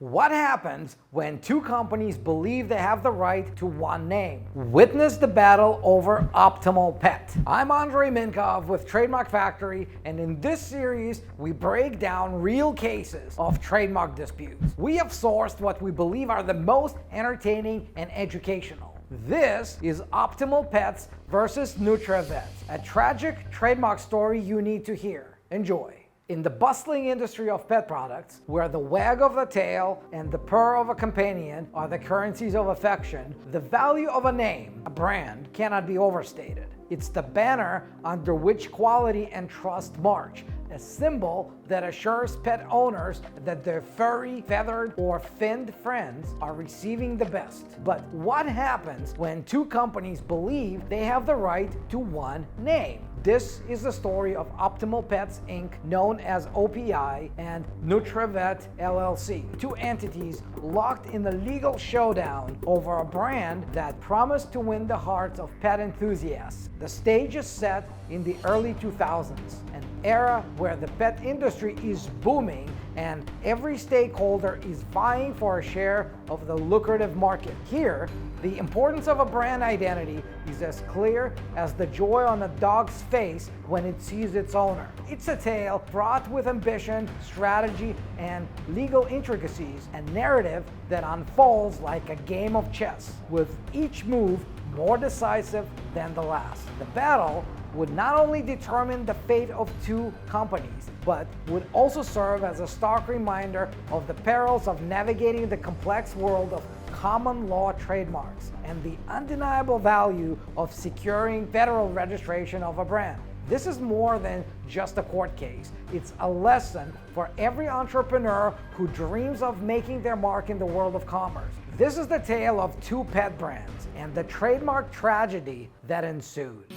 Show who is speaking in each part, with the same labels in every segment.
Speaker 1: What happens when two companies believe they have the right to one name? Witness the battle over Optimal Pet. I'm Andrei Mincov with Trademark Factory, and in this series, we break down real cases of trademark disputes. We have sourced what we believe are the most entertaining and educational. This is Optimal Pets versus Nutrivet, a tragic trademark story you need to hear. Enjoy. In the bustling industry of pet products, where the wag of the tail and the purr of a companion are the currencies of affection, the value of a name, a brand, cannot be overstated. It's the banner under which quality and trust march, a symbol that assures pet owners that their furry, feathered, or finned friends are receiving the best. But what happens when two companies believe they have the right to one name? This is the story of Optimal Pets Inc., known as OPI, and Nutrivet LLC, two entities locked in a legal showdown over a brand that promised to win the hearts of pet enthusiasts. The stage is set in the early 2000s, an era where the pet industry is booming and every stakeholder is vying for a share of the lucrative market. Here, the importance of a brand identity is as clear as the joy on a dog's face when it sees its owner. It's a tale fraught with ambition, strategy, and legal intricacies, a narrative that unfolds like a game of chess, with each move more decisive than the last. The battle would not only determine the fate of two companies, but would also serve as a stark reminder of the perils of navigating the complex world of common law trademarks and the undeniable value of securing federal registration of a brand. This is more than just a court case. It's a lesson for every entrepreneur who dreams of making their mark in the world of commerce. This is the tale of two pet brands and the trademark tragedy that ensued.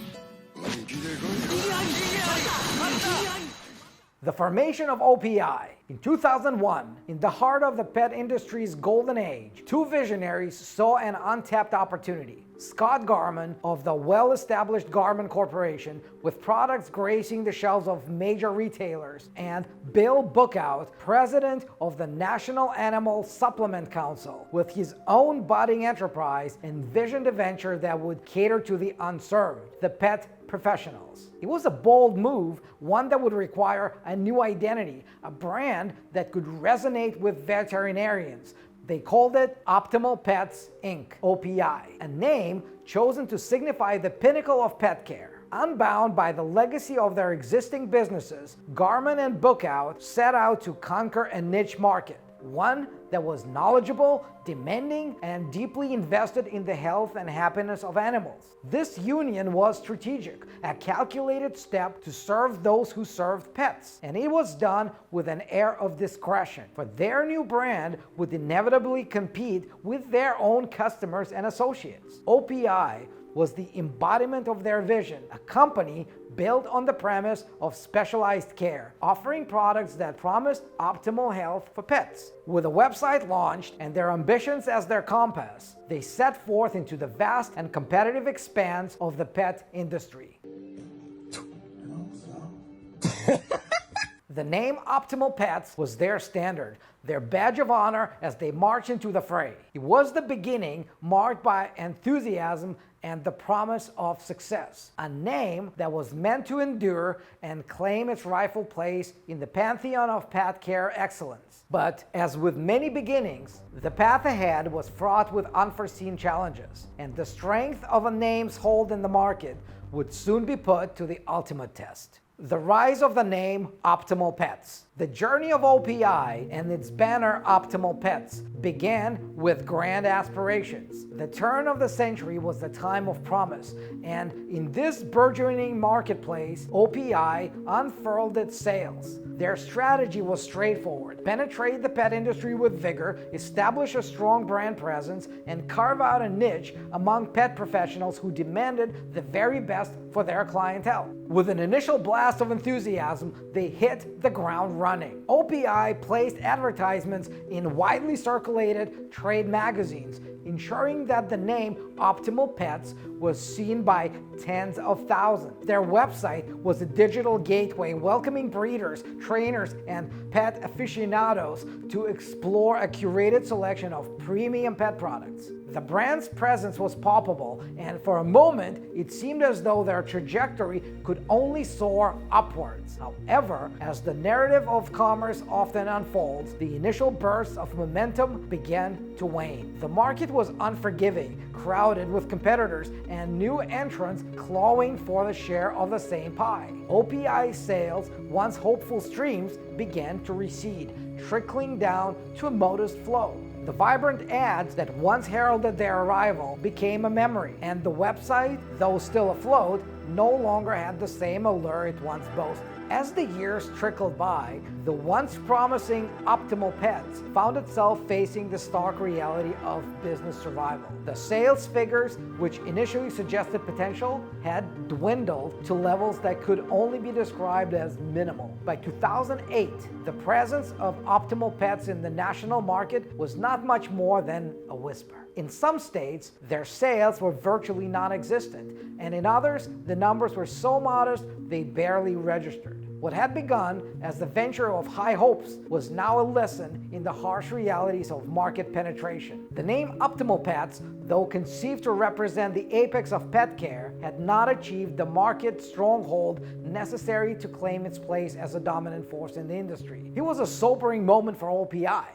Speaker 1: The formation of OPI. In 2001, in the heart of the pet industry's golden age, two visionaries saw an untapped opportunity. Scott Garman of the well-established Garman Corporation, with products gracing the shelves of major retailers, and Bill Bookout, president of the National Animal Supplement Council, with his own budding enterprise, envisioned a venture that would cater to the unserved, the pet professionals. It was a bold move, one that would require a new identity, a brand that could resonate with veterinarians. They called it Optimal Pets Inc., OPI, a name chosen to signify the pinnacle of pet care. Unbound by the legacy of their existing businesses, Garman and Bookout set out to conquer a niche market, one that was knowledgeable, demanding, and deeply invested in the health and happiness of animals. This union was strategic, a calculated step to serve those who served pets, and it was done with an air of discretion, for their new brand would inevitably compete with their own customers and associates. OPI was the embodiment of their vision, a company built on the premise of specialized care, offering products that promised optimal health for pets. With a website launched and their ambitions as their compass, they set forth into the vast and competitive expanse of the pet industry. The name Optimal Pets was their standard, their badge of honor as they marched into the fray. It was the beginning marked by enthusiasm and the promise of success, a name that was meant to endure and claim its rightful place in the pantheon of pet care excellence. But as with many beginnings, the path ahead was fraught with unforeseen challenges, and the strength of a name's hold in the market would soon be put to the ultimate test. The rise of the name Optimal Pets. The journey of OPI and its banner Optimal Pets began with grand aspirations. The turn of the century was the time of promise, and in this burgeoning marketplace, OPI unfurled its sails. Their strategy was straightforward: penetrate the pet industry with vigor, establish a strong brand presence, and carve out a niche among pet professionals who demanded the very best for their clientele. With an initial blast of enthusiasm, they hit the ground running. OPI placed advertisements in widely circulated trade magazines, ensuring that the name Optimal Pets was seen by tens of thousands. Their website was a digital gateway welcoming breeders, trainers, and pet aficionados to explore a curated selection of premium pet products. The brand's presence was palpable, and for a moment, it seemed as though their trajectory could only soar upwards. However, as the narrative of commerce often unfolds, the initial bursts of momentum began to wane. The market was unforgiving, crowded with competitors and new entrants clawing for the share of the same pie. OPI sales, once hopeful streams, began to recede, trickling down to a modest flow. The vibrant ads that once heralded their arrival became a memory, and the website, though still afloat, no longer had the same allure it once boasted. As the years trickled by, the once promising Optimal Pets found itself facing the stark reality of business survival. The sales figures, which initially suggested potential, had dwindled to levels that could only be described as minimal. By 2008, the presence of Optimal Pets in the national market was not much more than a whisper. In some states, their sales were virtually non-existent, and in others, the numbers were so modest they barely registered. What had begun as the venture of high hopes was now a lesson in the harsh realities of market penetration. The name Optimal Pets, though conceived to represent the apex of pet care, had not achieved the market stronghold necessary to claim its place as a dominant force in the industry. It was a sobering moment for OPI.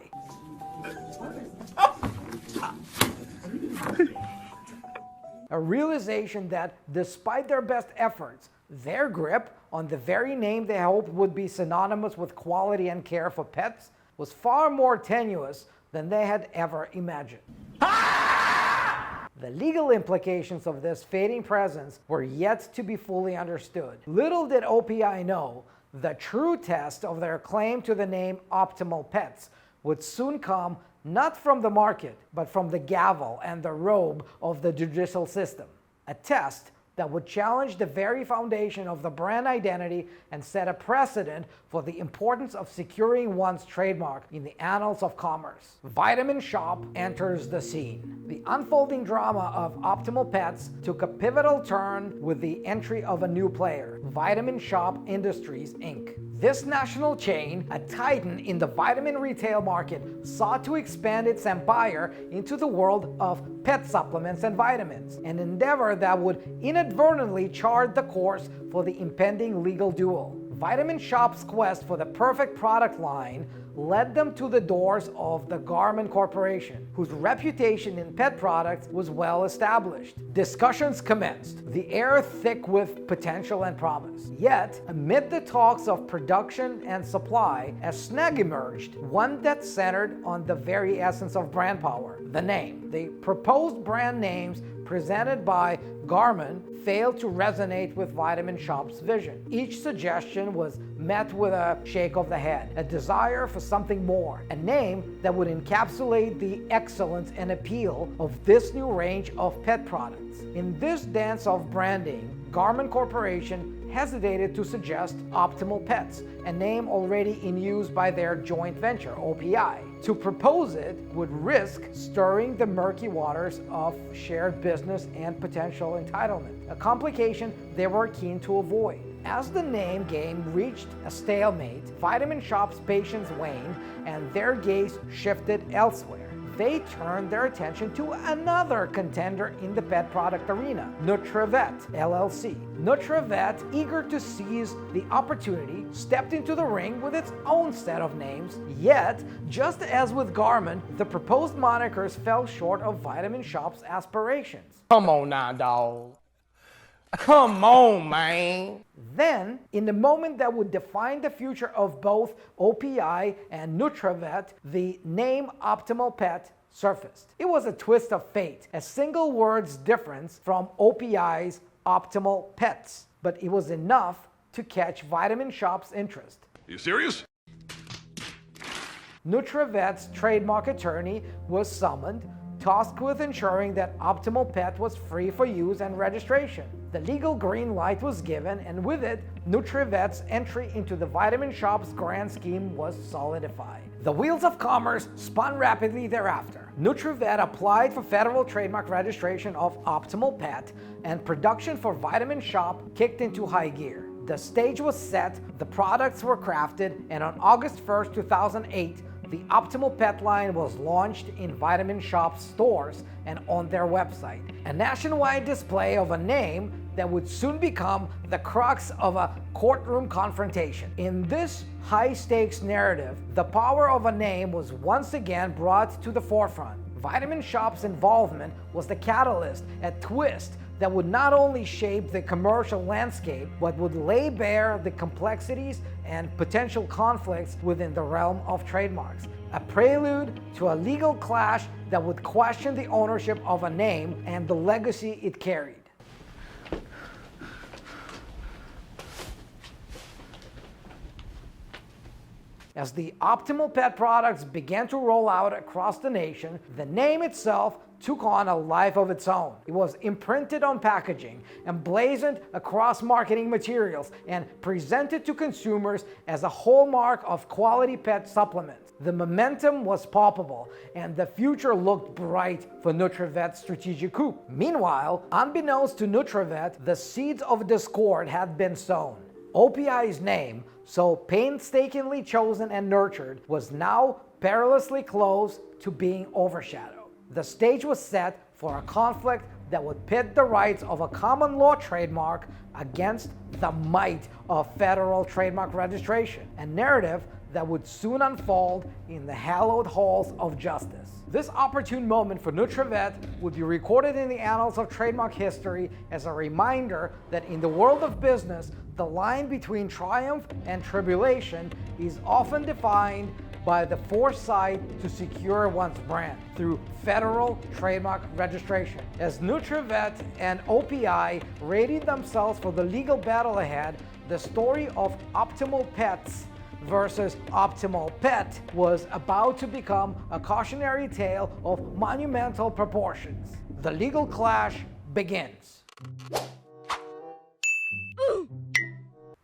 Speaker 1: A realization that, despite their best efforts, their grip on the very name they hoped would be synonymous with quality and care for pets was far more tenuous than they had ever imagined. The legal implications of this fading presence were yet to be fully understood. Little did OPI know, the true test of their claim to the name Optimal Pets would soon come not from the market, but from the gavel and the robe of the judicial system. A test that would challenge the very foundation of the brand identity and set a precedent for the importance of securing one's trademark in the annals of commerce. Vitamin Shoppe enters the scene. The unfolding drama of Optimal Pets took a pivotal turn with the entry of a new player, Vitamin Shoppe Industries, Inc. This national chain, a titan in the vitamin retail market, sought to expand its empire into the world of pet supplements and vitamins, an endeavor that would inadvertently chart the course for the impending legal duel. Vitamin Shoppe's quest for the perfect product line led them to the doors of the Garmin Corporation, whose reputation in pet products was well established. Discussions commenced, the air thick with potential and promise. Yet, amid the talks of production and supply, a snag emerged, one that centered on the very essence of brand power, the name. The proposed brand names presented by Garmin failed to resonate with Vitamin Shoppe's vision. Each suggestion was met with a shake of the head, a desire for something more, a name that would encapsulate the excellence and appeal of this new range of pet products. In this dance of branding, Garmin Corporation hesitated to suggest Optimal Pets, a name already in use by their joint venture, OPI. To propose it would risk stirring the murky waters of shared business and potential entitlement, a complication they were keen to avoid. As the name game reached a stalemate, Vitamin Shoppe's patience waned and their gaze shifted elsewhere. They turned their attention to another contender in the pet product arena, Nutrivet, LLC. Nutrivet, eager to seize the opportunity, stepped into the ring with its own set of names. Yet, just as with Garmin, the proposed monikers fell short of Vitamin Shoppe's aspirations.
Speaker 2: Come on now, dawg. Come on, man.
Speaker 1: Then, in the moment that would define the future of both OPI and Nutrivet, the name Optimal Pet surfaced. It was a twist of fate, a single word's difference from OPI's Optimal Pets, but it was enough to catch Vitamin Shoppe's interest.
Speaker 3: You serious?
Speaker 1: Nutrivet's trademark attorney was summoned tasked with ensuring that Optimal Pet was free for use and registration. The legal green light was given, and with it, Nutrivet's entry into the Vitamin Shopp's grand scheme was solidified. The wheels of commerce spun rapidly thereafter. Nutrivet applied for federal trademark registration of Optimal Pet, and production for Vitamin Shop kicked into high gear. The stage was set, the products were crafted, and on August 1st, 2008, the Optimal Pet line was launched in Vitamin Shop stores and on their website. A nationwide display of a name that would soon become the crux of a courtroom confrontation. In this high-stakes narrative, the power of a name was once again brought to the forefront. Vitamin Shop's involvement was the catalyst, a twist that would not only shape the commercial landscape, but would lay bare the complexities and potential conflicts within the realm of trademarks. A prelude to a legal clash that would question the ownership of a name and the legacy it carried. As the Optimal Pet products began to roll out across the nation, the name itself took on a life of its own. It was imprinted on packaging, emblazoned across marketing materials, and presented to consumers as a hallmark of quality pet supplements. The momentum was palpable, and the future looked bright for Nutrivet's strategic coup. Meanwhile, unbeknownst to Nutrivet, the seeds of discord had been sown. OPI's name, so painstakingly chosen and nurtured, was now perilously close to being overshadowed. The stage was set for a conflict that would pit the rights of a common law trademark against the might of federal trademark registration, a narrative that would soon unfold in the hallowed halls of justice. This opportune moment for Nutrivet would be recorded in the annals of trademark history as a reminder that in the world of business, the line between triumph and tribulation is often defined by the foresight to secure one's brand through federal trademark registration. As Nutrivet and OPI readied themselves for the legal battle ahead, the story of Optimal Pets versus Optimal Pet was about to become a cautionary tale of monumental proportions. The legal clash begins.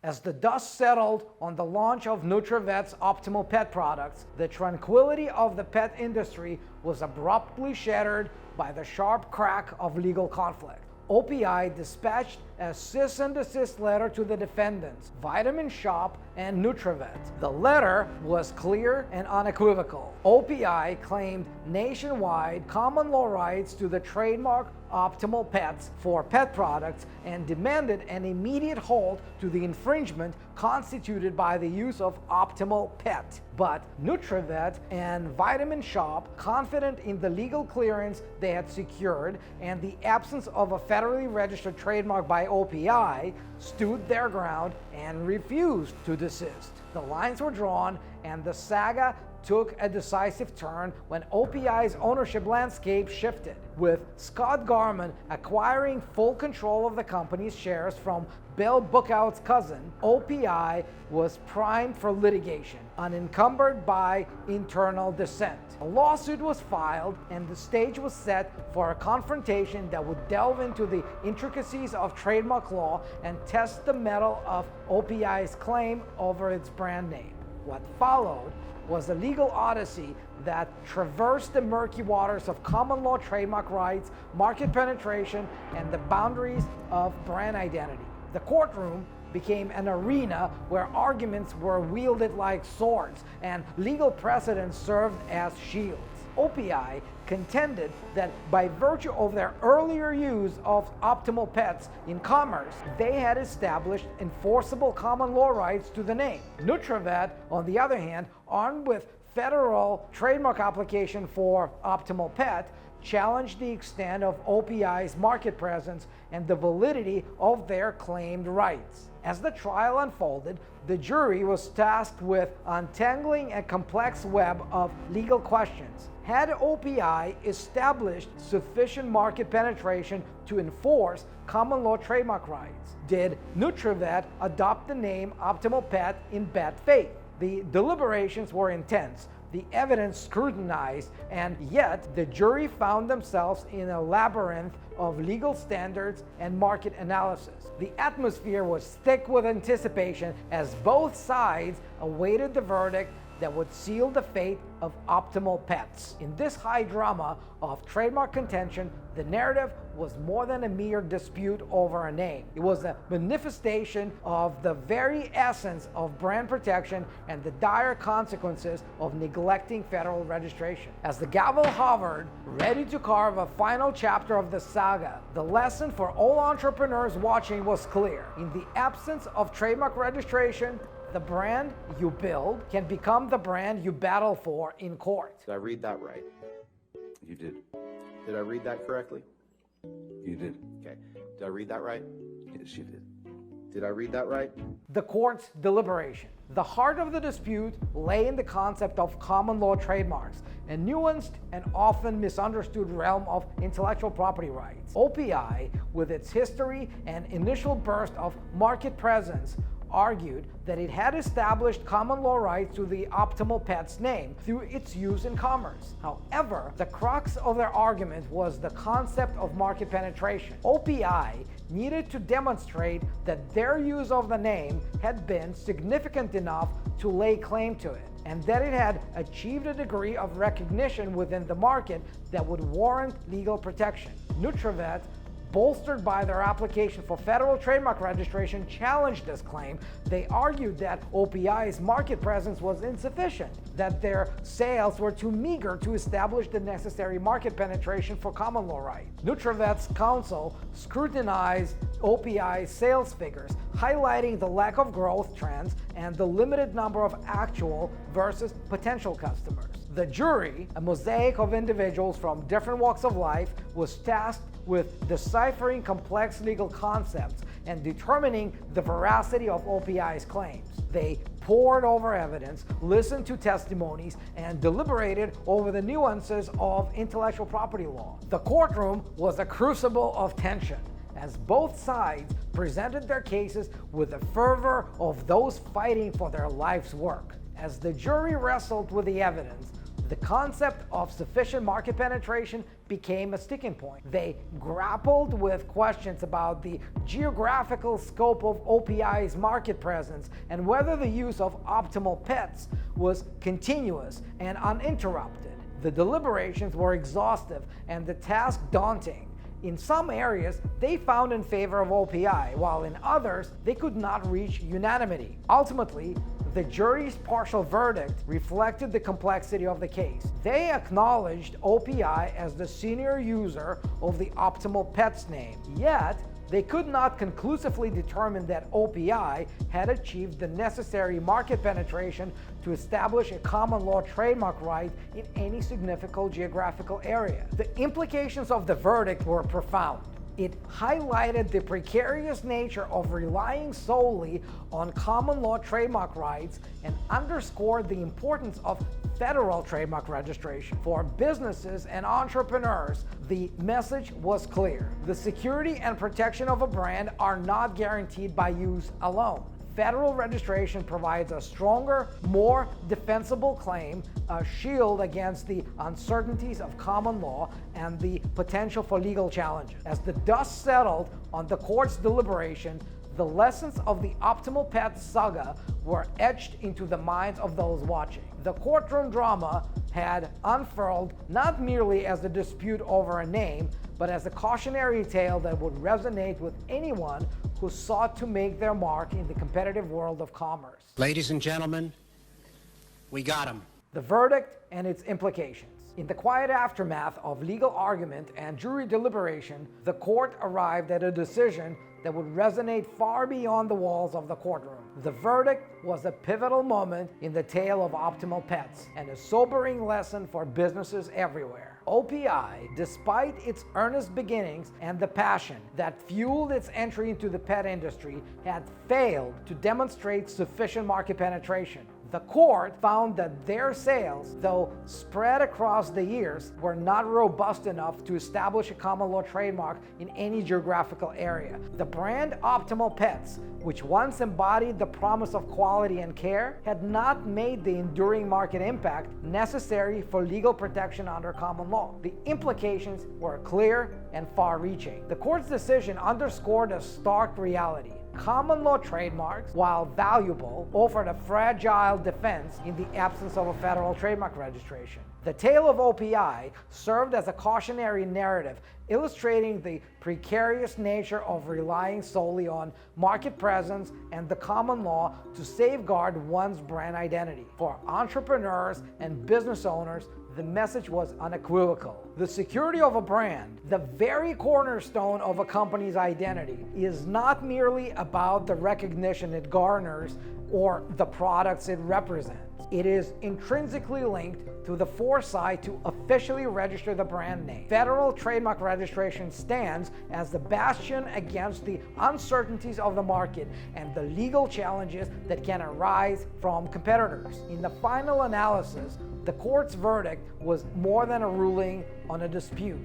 Speaker 1: As the dust settled on the launch of Nutrivet's Optimal Pet products, the tranquility of the pet industry was abruptly shattered by the sharp crack of legal conflict. OPI dispatched a cease and desist letter to the defendants, Vitamin Shop and Nutrivet. The letter was clear and unequivocal. OPI claimed nationwide common law rights to the trademark Optimal Pets for pet products and demanded an immediate halt to the infringement constituted by the use of Optimal Pet. But Nutrivet and Vitamin Shop, confident in the legal clearance they had secured and the absence of a federally registered trademark by OPI, stood their ground and refused to desist. The lines were drawn, and the saga took a decisive turn when OPI's ownership landscape shifted, with Scott Garman acquiring full control of the company's shares from Bill Bookout's cousin. OPI was primed for litigation, unencumbered by internal dissent. A lawsuit was filed, and the stage was set for a confrontation that would delve into the intricacies of trademark law and test the mettle of OPI's claim over its brand name. What followed was a legal odyssey that traversed the murky waters of common law trademark rights, market penetration, and the boundaries of brand identity. The courtroom became an arena where arguments were wielded like swords and legal precedents served as shields. OPI contended that by virtue of their earlier use of Optimal Pets in commerce, they had established enforceable common law rights to the name. Nutrivet, on the other hand, armed with federal trademark application for Optimal Pet, challenged the extent of OPI's market presence and the validity of their claimed rights. As the trial unfolded, the jury was tasked with untangling a complex web of legal questions. Had OPI established sufficient market penetration to enforce common law trademark rights? Did Nutrivet adopt the name Optimal Pet in bad faith? The deliberations were intense, the evidence scrutinized, and yet the jury found themselves in a labyrinth of legal standards and market analysis. The atmosphere was thick with anticipation as both sides awaited the verdict that would seal the fate of Optimal Pets. In this high drama of trademark contention, the narrative was more than a mere dispute over a name. It was a manifestation of the very essence of brand protection and the dire consequences of neglecting federal registration. As the gavel hovered, ready to carve a final chapter of the saga, the lesson for all entrepreneurs watching was clear. In the absence of trademark registration, the brand you build can become the brand you battle for in court.
Speaker 3: Did I read that right?
Speaker 4: You did.
Speaker 3: Did I read that correctly?
Speaker 4: You did.
Speaker 3: Okay. Did I read that right?
Speaker 4: Yes, you did.
Speaker 3: Did I read that right?
Speaker 1: The court's deliberation. The heart of the dispute lay in the concept of common law trademarks, a nuanced and often misunderstood realm of intellectual property rights. OPI, with its history and initial burst of market presence, argued that it had established common law rights to the Optimal Pet's name through its use in commerce. However, the crux of their argument was the concept of market penetration. OPI needed to demonstrate that their use of the name had been significant enough to lay claim to it, and that it had achieved a degree of recognition within the market that would warrant legal protection. Nutrivet, bolstered by their application for federal trademark registration, challenged this claim. They argued that OPI's market presence was insufficient, that their sales were too meager to establish the necessary market penetration for common law rights. Nutrivet's counsel scrutinized OPI's sales figures, highlighting the lack of growth trends and the limited number of actual versus potential customers. The jury, a mosaic of individuals from different walks of life, was tasked with deciphering complex legal concepts and determining the veracity of OPI's claims. They pored over evidence, listened to testimonies, and deliberated over the nuances of intellectual property law. The courtroom was a crucible of tension, as both sides presented their cases with the fervor of those fighting for their life's work. As the jury wrestled with the evidence, the concept of sufficient market penetration became a sticking point. They grappled with questions about the geographical scope of OPI's market presence and whether the use of Optimal Pets was continuous and uninterrupted. The deliberations were exhaustive and the task daunting. In some areas, they found in favor of OPI, while in others, they could not reach unanimity. Ultimately, the jury's partial verdict reflected the complexity of the case. They acknowledged OPI as the senior user of the Optimal Pets name, yet they could not conclusively determine that OPI had achieved the necessary market penetration to establish a common law trademark right in any significant geographical area. The implications of the verdict were profound. It highlighted the precarious nature of relying solely on common law trademark rights and underscored the importance of federal trademark registration. For businesses and entrepreneurs, the message was clear. The security and protection of a brand are not guaranteed by use alone. Federal registration provides a stronger, more defensible claim, a shield against the uncertainties of common law and the potential for legal challenges. As the dust settled on the court's deliberation, the lessons of the Optimal Pet saga were etched into the minds of those watching. The courtroom drama had unfurled not merely as a dispute over a name, but as a cautionary tale that would resonate with anyone who sought to make their mark in the competitive world of commerce.
Speaker 5: Ladies and gentlemen, we got him.
Speaker 1: The verdict and its implications. In the quiet aftermath of legal argument and jury deliberation, the court arrived at a decision that would resonate far beyond the walls of the courtroom. The verdict was a pivotal moment in the tale of Optimal Pets and a sobering lesson for businesses everywhere. OPI, despite its earnest beginnings and the passion that fueled its entry into the pet industry, had failed to demonstrate sufficient market penetration. The court found that their sales, though spread across the years, were not robust enough to establish a common law trademark in any geographical area. The brand Optimal Pets, which once embodied the promise of quality and care, had not made the enduring market impact necessary for legal protection under common law. The implications were clear and far-reaching. The court's decision underscored a stark reality. Common law trademarks, while valuable, offered a fragile defense in the absence of a federal trademark registration. The tale of OPI served as a cautionary narrative, illustrating the precarious nature of relying solely on market presence and the common law to safeguard one's brand identity. For entrepreneurs and business owners, the message was unequivocal. The security of a brand, the very cornerstone of a company's identity, is not merely about the recognition it garners or the products it represents. It is intrinsically linked to the foresight to officially register the brand name. Federal trademark registration stands as the bastion against the uncertainties of the market and the legal challenges that can arise from competitors. In the final analysis, the court's verdict was more than a ruling on a dispute.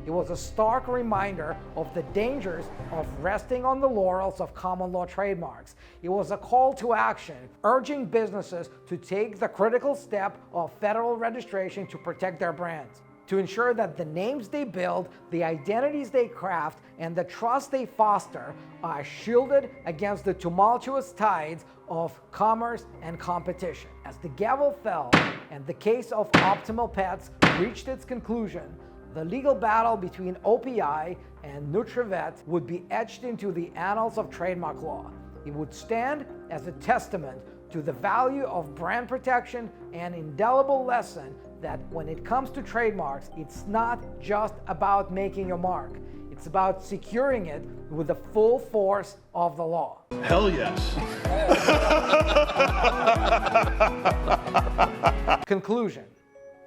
Speaker 1: It was a stark reminder of the dangers of resting on the laurels of common law trademarks. It was a call to action, urging businesses to take the critical step of federal registration to protect their brands, to ensure that the names they build, the identities they craft, and the trust they foster are shielded against the tumultuous tides of commerce and competition. As the gavel fell and the case of Optimal Pets reached its conclusion, the legal battle between OPI and Nutrivet would be etched into the annals of trademark law. It would stand as a testament to the value of brand protection and indelible lesson that when it comes to trademarks, it's not just about making your mark. It's about securing it with the full force of the law.
Speaker 6: Hell yes.
Speaker 1: Conclusion.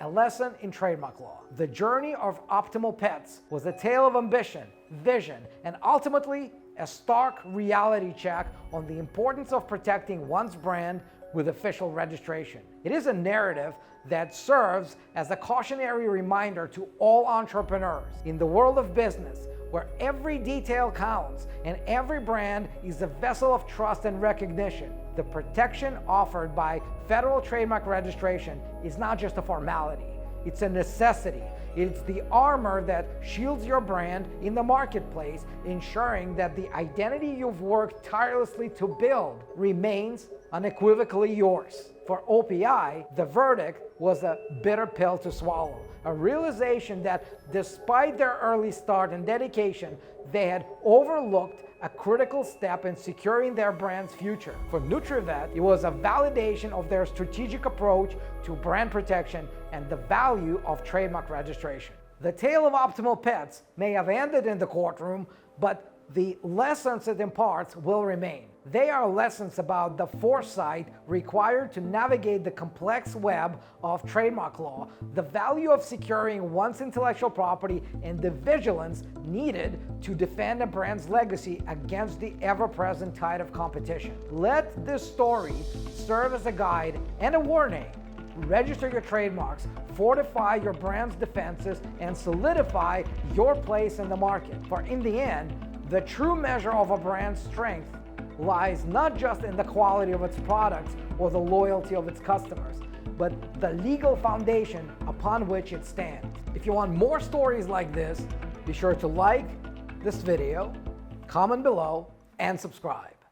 Speaker 1: A lesson in trademark law. The journey of Optimal Pets was a tale of ambition, vision, and ultimately a stark reality check on the importance of protecting one's brand with official registration. It is a narrative that serves as a cautionary reminder to all entrepreneurs in the world of business, where every detail counts and every brand is a vessel of trust and recognition. The protection offered by federal trademark registration is not just a formality, it's a necessity. It's the armor that shields your brand in the marketplace, ensuring that the identity you've worked tirelessly to build remains unequivocally yours. For OPI, the verdict was a bitter pill to swallow, a realization that despite their early start and dedication, they had overlooked a critical step in securing their brand's future. For Nutrivet, it was a validation of their strategic approach to brand protection and the value of trademark registration. The tale of Optimal Pets may have ended in the courtroom, but the lessons it imparts will remain. They are lessons about the foresight required to navigate the complex web of trademark law, the value of securing one's intellectual property, and the vigilance needed to defend a brand's legacy against the ever-present tide of competition. Let this story serve as a guide and a warning. Register your trademarks, fortify your brand's defenses, and solidify your place in the market. For in the end, the true measure of a brand's strength lies not just in the quality of its products or the loyalty of its customers, but the legal foundation upon which it stands. If you want more stories like this, be sure to like this video, comment below, and subscribe.